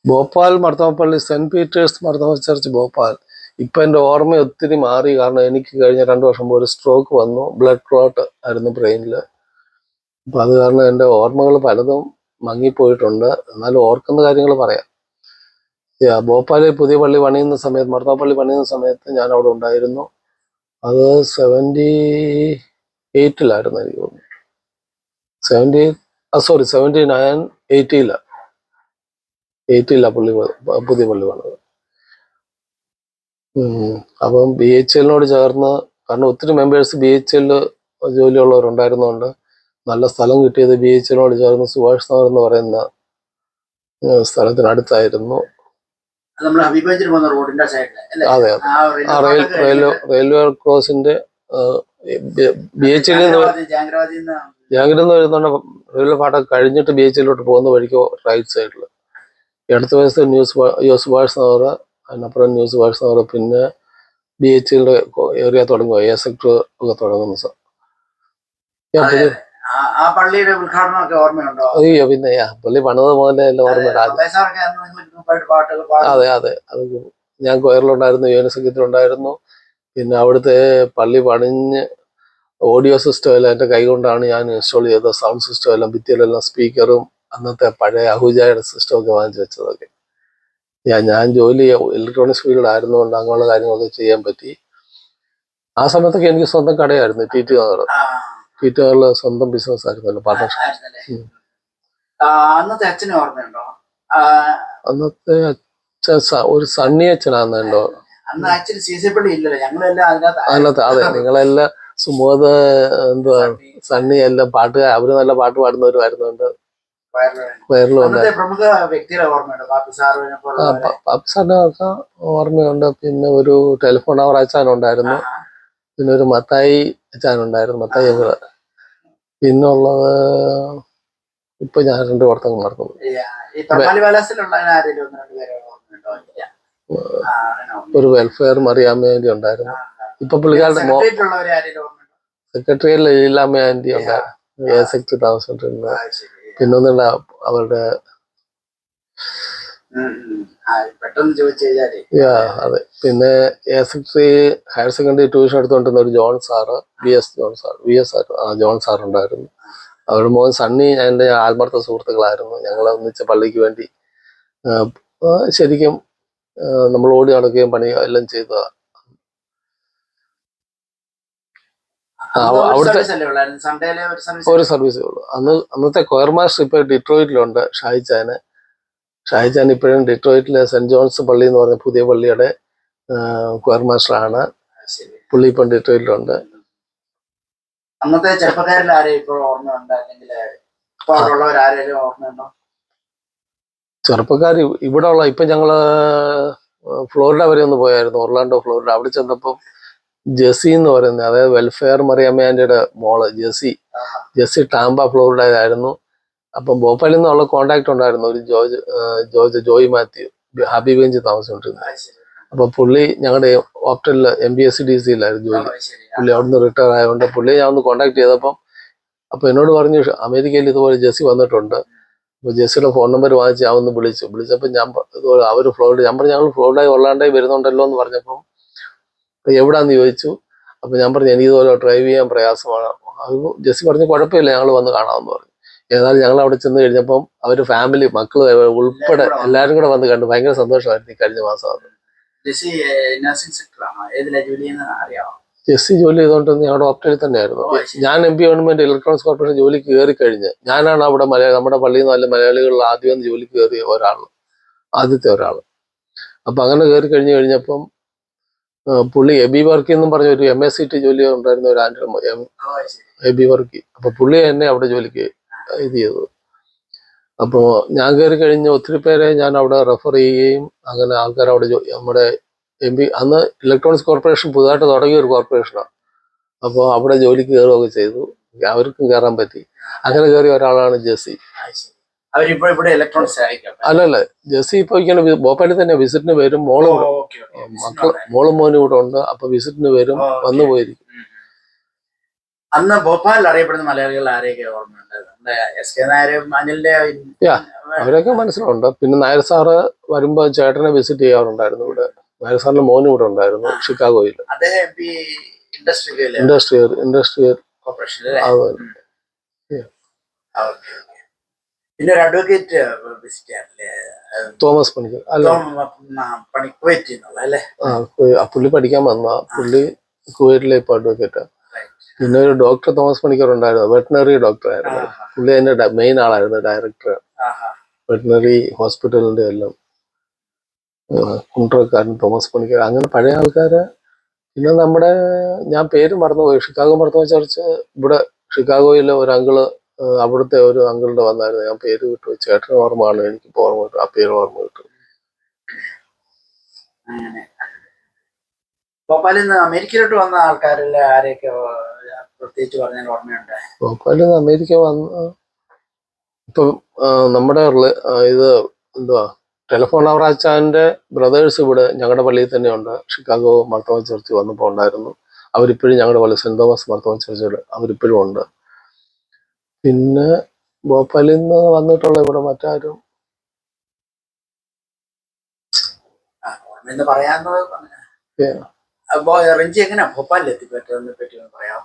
ഭോപ്പാൽ മർത്തോമപ്പള്ളി saint Peter's Marthoma church Bhopal. ഇപ്പൊ എൻ്റെ ഓർമ്മ ഒത്തിരി മാറി. കാരണം എനിക്ക് കഴിഞ്ഞ 2 വർഷം മുമ്പ് ഒരു സ്ട്രോക്ക് വന്നു. ബ്ലഡ് ക്ലോട്ട് ആയിരുന്നു ബ്രെയിനിൽ. അപ്പൊ അത് കാരണം എൻ്റെ ഓർമ്മകൾ പലതും മങ്ങിപ്പോയിട്ടുണ്ട്. എന്നാലും ഓർക്കുന്ന കാര്യങ്ങൾ പറയാം. ഭോപ്പാലിൽ പുതിയ പള്ളി പണിയുന്ന സമയത്ത്, മർത്തോമപ്പള്ളി പണിയുന്ന സമയത്ത് ഞാൻ അവിടെ ഉണ്ടായിരുന്നു. അത് 78-ലായിരുന്നു എനിക്ക് തോന്നുന്നു. 79, 80-ലാ പുതിയ പള്ളി പണിത്. അപ്പം BHLനോട് ചേർന്ന്, കാരണം ഒത്തിരി മെമ്പേഴ്സ് BHL ജോലിയുള്ളവരുണ്ടായിരുന്നുകൊണ്ട് നല്ല സ്ഥലം കിട്ടിയത് BHLനോട് ചേർന്ന് സുഭാഷ് നഗർ എന്ന് പറയുന്ന സ്ഥലത്തിനടുത്തായിരുന്നു. അതെ, റെയിൽവേ ക്രോസിന്റെ BHL ജാഗ്രത വരുന്നുണ്ട്. റെയിൽവേ പാട്ടൊക്കെ കഴിഞ്ഞിട്ട് BHLോട്ട് പോകുന്ന വഴിക്കോ റൈറ്റ് സൈഡിൽ ഇടത്ത് വയസ്സ് സുഭാഷ് നഗർ, അതിനപ്പുറം ന്യൂ സുഭാഷ് നഗർ, പിന്നെ BHLയുടെ ഏരിയ തുടങ്ങുക, A സെക്ടർ ഒക്കെ തുടങ്ങുന്ന അയ്യോ പിന്നെ പള്ളി പണിത് മുതലേ എല്ലാം ഓർമ്മ. അതെ അത് ഞാൻ കൊയറിലുണ്ടായിരുന്നു, യൂണിവേഴ്സിറ്റിയിലുണ്ടായിരുന്നു. പിന്നെ അവിടുത്തെ പള്ളി പണിഞ്ഞ് ഓഡിയോ സിസ്റ്റം എല്ലാം എൻ്റെ കൈകൊണ്ടാണ് ഞാൻ ഇൻസ്റ്റാൾ ചെയ്തത്. സൗണ്ട് സിസ്റ്റം എല്ലാം, ഭിത്തിയിലെല്ലാം സ്പീക്കറും അന്നത്തെ പഴയ അഹൂജയുടെ സിസ്റ്റം ഒക്കെ വാങ്ങിച്ചു വെച്ചതൊക്കെ. ഞാൻ ജോലി ഇലക്ട്രോണിക്സ് ഫീൽഡിലായിരുന്നുകൊണ്ട് അങ്ങനെയുള്ള കാര്യങ്ങളൊക്കെ ചെയ്യാൻ പറ്റി. ആ സമയത്തൊക്കെ എനിക്ക് സ്വന്തം കടയായിരുന്നു. TT നഗറിൽ സ്വന്തം ബിസിനസ് ആയിരുന്നല്ലോ, പാർട്ണർഷിപ്പ്. അന്നത്തെ അച്ഛനെ ഓർമ്മയുണ്ടോ? അന്നത്തെ അച്ഛൻ ഒരു സണ്ണി അച്ഛനാന്ന് ഉണ്ടോ? അതിനകത്ത് അതെ, നിങ്ങളെല്ലാം സുമോദ് എന്തുവാ സണ്ണി എല്ലാം പാട്ടുകാർ, അവര് നല്ല പാട്ട് പാടുന്നവരുമായിരുന്നുണ്ട്. പാപ്പി സാറിന്റെ ഓർമ്മയുണ്ട്. പിന്നെ ഒരു ടെലിഫോൺ അവർ അച്ഛനുണ്ടായിരുന്നു. പിന്നെ ഒരു മത്തായി അച്ഛനുണ്ടായിരുന്നു, മത്തായി അങ്ങള്. പിന്നുള്ളത് ഇപ്പൊ ഞാൻ 2 വർത്തങ്ങൾ മറക്കുന്നു. ഒരു വെൽഫെയർ മറിയാമ്മ ആന്റി ഉണ്ടായിരുന്നു. ഇപ്പൊ പുള്ളിക്കാരുടെ സെക്രട്ടറിയിൽ ഇല്ലാമ്മ ആന്റി ഉണ്ടായിരുന്നു, A സെക്ടർ താമസിച്ചിട്ടുണ്ട്. പിന്നൊന്നുള്ള അവരുടെ അതെ. പിന്നെ A സെക്ടറി ഹയർ സെക്കൻഡറി ട്യൂഷൻ എടുത്തുകൊണ്ടിരുന്ന ഒരു ജോൺ സാറ്, ജോൺ സാർ ഉണ്ടായിരുന്നു. അവരുടെ മോൻ സണ്ണി എൻ്റെ ആത്മാർത്ഥ സുഹൃത്തുക്കളായിരുന്നു. ഞങ്ങൾ ഒന്നിച്ച് പള്ളിക്ക് വേണ്ടി ശരിക്കും നമ്മൾ ഓടി നടക്കുകയും പണിയോ എല്ലാം ചെയ്തതാണ്. അവിടുത്തെ ഒരു സർവീസേ ഉള്ളൂ. അന്നത്തെ കൊയർ മാസ്റ്റർ ഇപ്പൊ ഡിട്രോയിറ്റിലുണ്ട്, ഷാഹിച്ചാൻ ഇപ്പോഴും ഡിട്രോയിറ്റിലെ സെന്റ് ജോൺസ് പള്ളി എന്ന് പറഞ്ഞ പുതിയ പള്ളിയുടെ കൊയർ മാസ്റ്റർ ആണ്. പുള്ളി ഇപ്പം ഡിട്രോയിറ്റിലുണ്ട്. അന്നത്തെ ചെറുപ്പക്കാരിൽ ആരെയും ഇപ്പോൾ ഓർമ്മയുണ്ടോ? അല്ലെങ്കിൽ ചെറുപ്പക്കാർ ഇവിടെ ഉള്ള, ഇപ്പൊ ഞങ്ങള് ഫ്ലോറിഡ വരെ ഒന്ന് പോയായിരുന്നു, ഒർലാൻഡോ ഫ്ലോറിഡ. അവിടെ ചെന്നപ്പം ജെസ്സി എന്ന് പറയുന്നത്, അതായത് വെൽഫെയർ മറിയാമ്മ ആന്റിയുടെ മോള് ജെസ്സി ടാമ്പ ഫ്ലോറിഡയിലായിരുന്നു. അപ്പം ഭോപ്പാലിൽ നിന്നുള്ള കോണ്ടാക്ട് ഉണ്ടായിരുന്നു ഒരു ജോയ് മാത്യു, ഹബീബ് താമസിച്ചുകൊണ്ടിരുന്നത്. അപ്പൊ പുള്ളി ഞങ്ങളുടെ ഓപ്റ്റലില് MBSCDCയിലായിരുന്നു ജോലി. പുള്ളി അവിടുന്ന് റിട്ടയർ ആയതുകൊണ്ട് പുള്ളി ഞാൻ ഒന്ന് കോണ്ടാക്ട് ചെയ്തപ്പം അപ്പൊ എന്നോട് പറഞ്ഞു അമേരിക്കയിൽ ഇതുപോലെ ജെസ്സി വന്നിട്ടുണ്ട്. അപ്പൊ ജെസ്സിയുടെ ഫോൺ നമ്പർ വാങ്ങിച്ച് ഞാൻ ഒന്ന് വിളിച്ചപ്പോൾ ഞാൻ ഇതുപോലെ അവര് ഫ്ലോറിഡ, ഞാൻ പറഞ്ഞു ഞങ്ങൾ ഫ്ലോറിഡായി ഒർലാൻഡോയിൽ വരുന്നുണ്ടല്ലോ എന്ന് പറഞ്ഞപ്പം എവിടാന്ന് ചോദിച്ചു. അപ്പൊ ഞാൻ പറഞ്ഞു എനിക്ക് ഇതുപോലെ ഡ്രൈവ് ചെയ്യാൻ പ്രയാസമാണ്. ജെസ്സി പറഞ്ഞു കുഴപ്പമില്ല, ഞങ്ങൾ വന്ന് കാണാമെന്ന് പറഞ്ഞു. ഏതായാലും ഞങ്ങൾ അവിടെ ചെന്ന് കഴിഞ്ഞപ്പം അവര് ഫാമിലി, മക്കള് ഉൾപ്പെടെ എല്ലാരും കൂടെ വന്ന് കണ്ടു. ഭയങ്കര സന്തോഷമായിരുന്നു. കഴിഞ്ഞ മാസം അത് ജെസ്സി ജോലി ചെയ്തുകൊണ്ടിരുന്ന ഞങ്ങളുടെ ഓപ്റ്റലിൽ തന്നെയായിരുന്നു. ഞാൻ MP ഗവൺമെന്റ് ഇലക്ട്രോണിക്സ് കോർപ്പറേഷൻ ജോലിക്ക് കയറി കഴിഞ്ഞ് ഞാനാണ് അവിടെ നമ്മുടെ പള്ളിയിൽ നിന്ന് മലയാളികളിൽ ആദ്യം ജോലിക്ക് കയറിയ ആദ്യത്തെ ഒരാൾ. അപ്പൊ അങ്ങനെ കയറി കഴിഞ്ഞപ്പം പുള്ളി എബി വർക്കി എന്നും പറഞ്ഞ ഒരു MSCT ജോലി ഉണ്ടായിരുന്ന ഒരു എബി വർക്കി. അപ്പൊ പുള്ളി എന്നെ അവിടെ ജോലിക്ക് ഇത് ചെയ്തു. അപ്പോ ഞാൻ കയറി കഴിഞ്ഞ് ഒത്തിരി പേരെ ഞാൻ അവിടെ റെഫർ ചെയ്യുകയും അങ്ങനെ ആൾക്കാർ അവിടെ നമ്മുടെ MP അന്ന് ഇലക്ട്രോണിക്സ് കോർപ്പറേഷൻ പുതുതായിട്ട് തുടങ്ങിയ ഒരു കോർപ്പറേഷനാണ്. അപ്പോൾ അവിടെ ജോലിക്ക് കയറുകയൊക്കെ ചെയ്തു. അവർക്കും കയറാൻ പറ്റി. അങ്ങനെ കയറിയ ഒരാളാണ് ജെസ്സി. അല്ലല്ല, ജെസ്സി ഇപ്പൊ ഇങ്ങനെ ഭോപ്പാലിൽ തന്നെ വിസിറ്റിന് വരും. മോളും മോനും കൂടെ ഉണ്ട്. അപ്പൊ വിസിറ്റിന് വരും, വന്നു പോയിരിക്കും. അന്ന് ഭോപ്പാലിൽ അറിയപ്പെടുന്ന മലയാളികൾ ആരെയൊക്കെ ഓർമ്മയുണ്ടായിരുന്നു? എസ് കെ നായരും അനിലിന്റെ Yeah. അവരൊക്കെ മനസ്സിലുണ്ട്. പിന്നെ നായർ സാറ് വരുമ്പോൾ ചേട്ടനെ വിസിറ്റ് ചെയ്യാറുണ്ടായിരുന്നു ഇവിടെ. നായർ സാറിന്റെ മോനും ഇവിടെ ഉണ്ടായിരുന്നു ഷിക്കാഗോയിൽ. അദ്ദേഹം ഇൻഡസ്ട്രിയൽ ഇൻഡസ്ട്രിയൽ കോർപ്പറേഷൻ. Yeah. പിന്നെ ഒരു അഡ്വക്കേറ്റ് വിസിറ്റ് ചെയ്യാറില്ലേ, തോമസ് പണിക്കർ അല്ല, കുവൈറ്റിൽ നിന്നുള്ള അല്ലേ? പുള്ളി പഠിക്കാൻ വന്ന പുള്ളി കുവൈറ്റിലെ ഇപ്പൊ അഡ്വക്കേറ്റാ. പിന്നെ ഒരു ഡോക്ടർ തോമസ് പണിക്കർ ഉണ്ടായിരുന്നു, വെറ്റിനറി ഡോക്ടർ ആയിരുന്നു. പുള്ളി അതിന്റെ മെയിൻ ആളായിരുന്നു, ഡയറക്ടർ വെറ്റിനറി ഹോസ്പിറ്റലിന്റെ എല്ലാം. കുണ്ട്രക്കാരൻ തോമസ് പണിക്കർ, അങ്ങനെ പഴയ ആൾക്കാര്. പിന്നെ നമ്മുടെ ഞാൻ പേര് മറന്നുപോയി, ഷിക്കാഗോ മർത്തോമ ചർച്ച് ഇവിടെ ഷിക്കാഗോയിലെ ഒരു അങ്കിള്, അവിടുത്തെ ഒരു അങ്കിളിന്റെ വന്നായിരുന്നു. ഞാൻ പേര് വിട്ടു, ചേട്ടന് ഓർമ്മയാണ്, എനിക്ക് ഓർമ്മ കിട്ടും, ആ പേര് ഓർമ്മ കിട്ടും. അങ്ങനെ ഭോപ്പാലിൽ നിന്ന് അമേരിക്കയിലോട്ട് വന്ന ആൾക്കാരിൽ ആരെയൊക്കെ പ്രത്യേകിച്ച് പറഞ്ഞാൽ ഓർമ്മയുണ്ട്? ഭോപ്പാലിൽ നിന്ന് അമേരിക്ക വന്ന ഇപ്പം നമ്മുടെ ഇത് എന്തുവാ, ടെലിഫോൺ അവറാച്ചാന്റെ ബ്രദേഴ്സ് ഇവിടെ ഞങ്ങളുടെ പള്ളിയിൽ തന്നെയുണ്ട്. ഷിക്കാഗോ മർത്തോമ ചർച്ച് വന്നപ്പോൾ ഉണ്ടായിരുന്നു. അവരിപ്പോഴും ഞങ്ങളുടെ പള്ളി സെന്റ് തോമസ് മർത്തോമ ചർച്ചിൽ അവരിപ്പോഴും ഉണ്ട്. പിന്നെ ഭോപ്പാലിൽ നിന്ന് വന്നിട്ടുള്ള ഇവിടെ മറ്റാരും ഓർമ്മയെന്ന് പറയാവുന്നത്. Yeah. അപ്പൊ റെഞ്ചി എങ്ങനെയാ ഭോപ്പാലിൽ എത്തിപ്പറ്റതിനെ പറ്റി ഒന്ന് പറയാമോ?